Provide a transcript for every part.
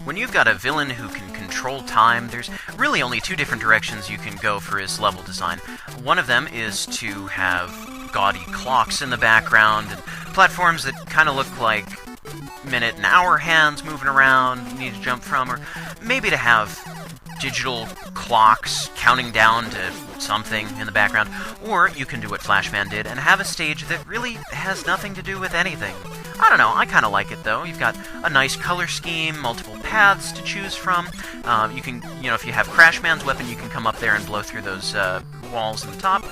When you've got a villain who can control time, there's really only two different directions you can go for his level design. One of them is to have gaudy clocks in the background, and platforms that kind of look like minute and hour hands moving around you need to jump from, or maybe to have digital clocks counting down to something in the background, or you can do what Flashman did and have a stage that really has nothing to do with anything. I don't know, I kind of like it though. You've got a nice color scheme, multiple paths to choose from. You can, if you have Crashman's weapon, you can come up there and blow through those walls in the top.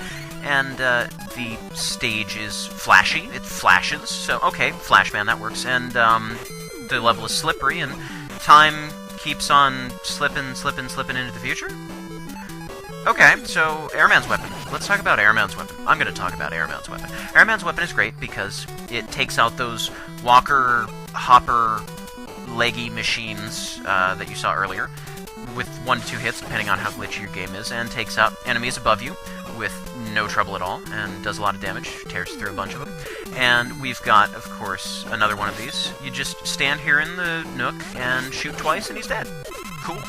And the stage is flashy, it flashes, so okay, Flashman, that works. And the level is slippery, and time keeps on slipping into the future? Okay, so Airman's weapon. Let's talk about Airman's weapon. I'm going to talk about Airman's weapon. Airman's weapon is great because it takes out those walker, hopper, leggy machines that you saw earlier with 1 to 2 hits, depending on how glitchy your game is, and takes out enemies above you with no trouble at all, and does a lot of damage, tears through a bunch of them. And we've got, of course, another one of these. You just stand here in the nook and shoot twice, and he's dead. Cool.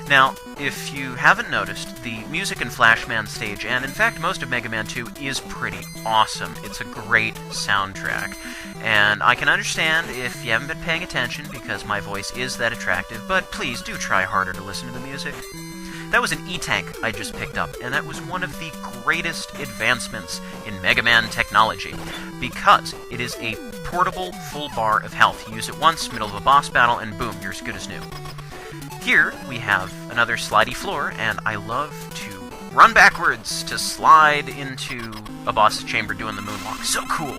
Now, if you haven't noticed, the music in Flashman stage, and in fact most of Mega Man 2, is pretty awesome. It's a great soundtrack. And I can understand if you haven't been paying attention, because my voice is that attractive, but please do try harder to listen to the music. That was an E-Tank I just picked up, and that was one of the greatest advancements in Mega Man technology, because it is a portable full bar of health. You use it once, middle of a boss battle, and boom, you're as good as new. Here we have another slidey floor, and I love to run backwards to slide into a boss's chamber doing the moonwalk. So cool!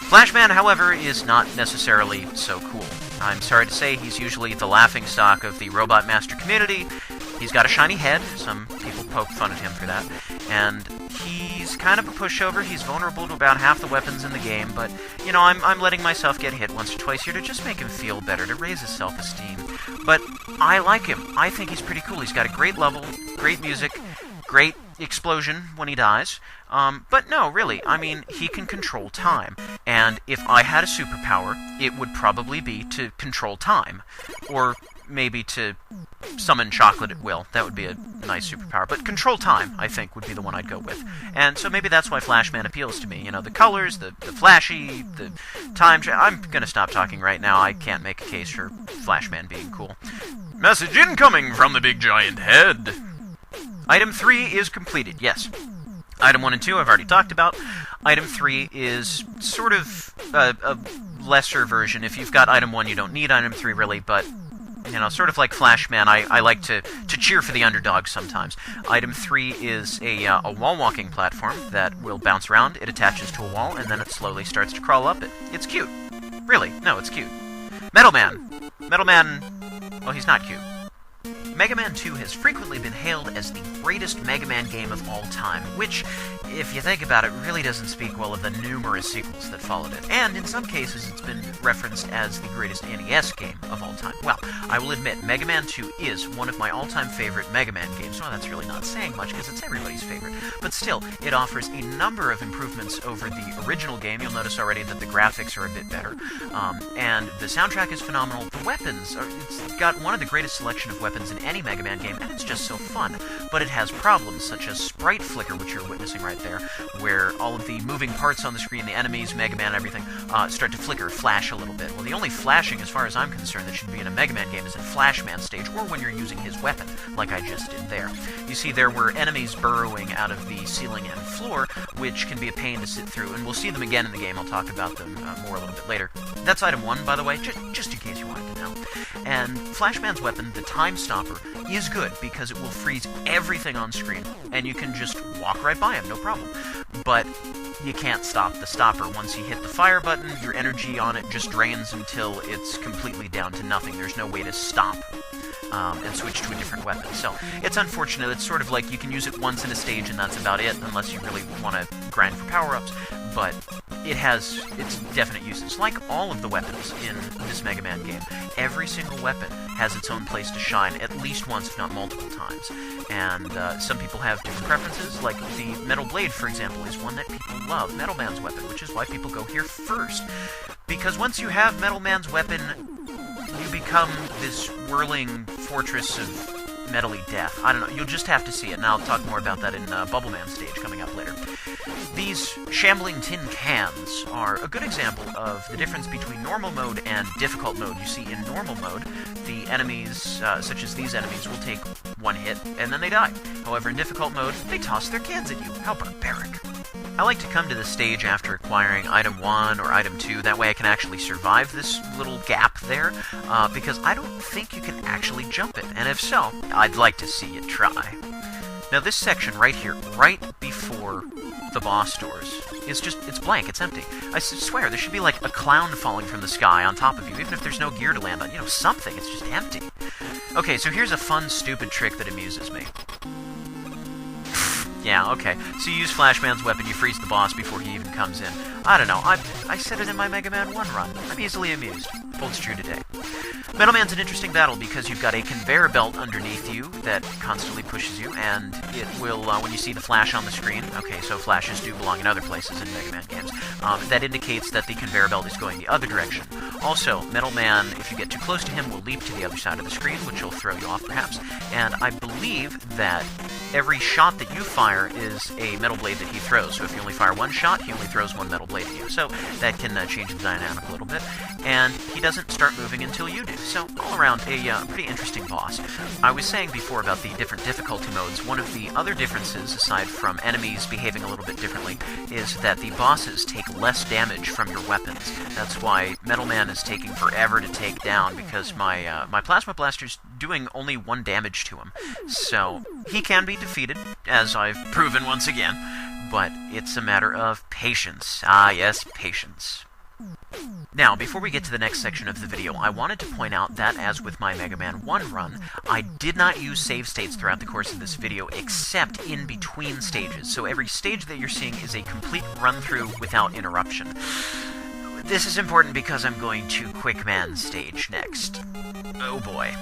Flashman, however, is not necessarily so cool. I'm sorry to say he's usually the laughingstock of the Robot Master community. He's got a shiny head, some people poke fun at him for that, and he's kind of a pushover. He's vulnerable to about half the weapons in the game, but, I'm letting myself get hit once or twice here to just make him feel better, to raise his self-esteem. But I like him. I think he's pretty cool. He's got a great level, great music, great explosion when he dies. But no, really, he can control time. And if I had a superpower, it would probably be to control time. Or maybe to summon chocolate at will. That would be a nice superpower. But control time, I think, would be the one I'd go with. And so maybe that's why Flashman appeals to me. The colors, the flashy, the time... I'm going to stop talking right now. I can't make a case for Flashman being cool. Message incoming from the big giant head. Item 3 is completed, yes. Item 1 and 2 I've already talked about. Item 3 is sort of a lesser version. If you've got Item 1, you don't need Item 3, really, but... sort of like Flashman, I like to cheer for the underdog sometimes. Item 3 is a wall-walking platform that will bounce around. It attaches to a wall, and then it slowly starts to crawl up it. It's cute. Really, no, it's cute. Metal Man. Metal Man... well, he's not cute. Mega Man 2 has frequently been hailed as the greatest Mega Man game of all time, which, if you think about it, really doesn't speak well of the numerous sequels that followed it. And in some cases, it's been referenced as the greatest NES game of all time. Well, I will admit, Mega Man 2 is one of my all-time favorite Mega Man games. Well, that's really not saying much, because it's everybody's favorite. But still, it offers a number of improvements over the original game. You'll notice already that the graphics are a bit better. And the soundtrack is phenomenal. The weapons it's got one of the greatest selection of weapons in any Mega Man game, and it's just so fun. But it has problems, such as sprite flicker, which you're witnessing right there, where all of the moving parts on the screen, the enemies, Mega Man, everything, start to flicker, flash a little bit. Well, the only flashing, as far as I'm concerned, that should be in a Mega Man game is in Flashman stage, or when you're using his weapon, like I just did there. You see, there were enemies burrowing out of the ceiling and floor, which can be a pain to sit through, and we'll see them again in the game. I'll talk about them more a little bit later. That's Item 1, by the way, just in case you wanted to know. And Flashman's weapon, the Time Stopper, is good because it will freeze everything on screen, and you can just walk right by him, no problem. But you can't stop the stopper. Once you hit the fire button, your energy on it just drains until it's completely down to nothing. There's no way to stop and switch to a different weapon. So it's unfortunate. It's sort of like you can use it once in a stage and that's about it, unless you really want to grind for power-ups. But it has its definite uses. Like all of the weapons in this Mega Man game, every single weapon has its own place to shine at least once, if not multiple times. And some people have different preferences, like the Metal Blade, for example, is one that people love, Metal Man's weapon, which is why people go here first. Because once you have Metal Man's weapon, you become this whirling fortress of metally death. I don't know, you'll just have to see it, and I'll talk more about that in Bubble Man stage coming up later. These shambling tin cans are a good example of the difference between normal mode and difficult mode. You see, in normal mode, the enemies, such as these enemies, will take one hit, and then they die. However, in difficult mode, they toss their cans at you. How barbaric. I like to come to this stage after acquiring item 1 or item 2, that way I can actually survive this little gap there, because I don't think you can actually jump it, and if so, I'd like to see you try. Now this section right here, right before the boss doors, is just, it's blank, it's empty. I swear, there should be like a clown falling from the sky on top of you, even if there's no gear to land on, you know, something, it's just empty. Okay, so here's a fun, stupid trick that amuses me. Yeah, okay. So you use Flashman's weapon, you freeze the boss before he even comes in. I don't know, I said it in my Mega Man 1 run. I'm easily amused. Holds true today. Metal Man's an interesting battle because you've got a conveyor belt underneath you that constantly pushes you, and it will, when you see the flash on the screen, okay, so flashes do belong in other places in Mega Man games, that indicates that the conveyor belt is going the other direction. Also, Metal Man, if you get too close to him, will leap to the other side of the screen, which will throw you off perhaps, and I believe that every shot that you fire is a metal blade that he throws, so if you only fire one shot, he only throws one metal blade at you, so that can change the dynamic a little bit, and he doesn't start moving until you do, so all around a pretty interesting boss. I was saying before about the different difficulty modes, one of the other differences, aside from enemies behaving a little bit differently, is that the bosses take less damage from your weapons. That's why Metal Man is taking forever to take down, because my Plasma Blaster's doing only 1 damage to him, so he can be defeated, as I've proven once again, but it's a matter of patience. Ah, yes, patience. Now, before we get to the next section of the video, I wanted to point out that, as with my Mega Man 1 run, I did not use save states throughout the course of this video, except in between stages, so every stage that you're seeing is a complete run-through without interruption. This is important because I'm going to Quick Man stage next. Oh boy.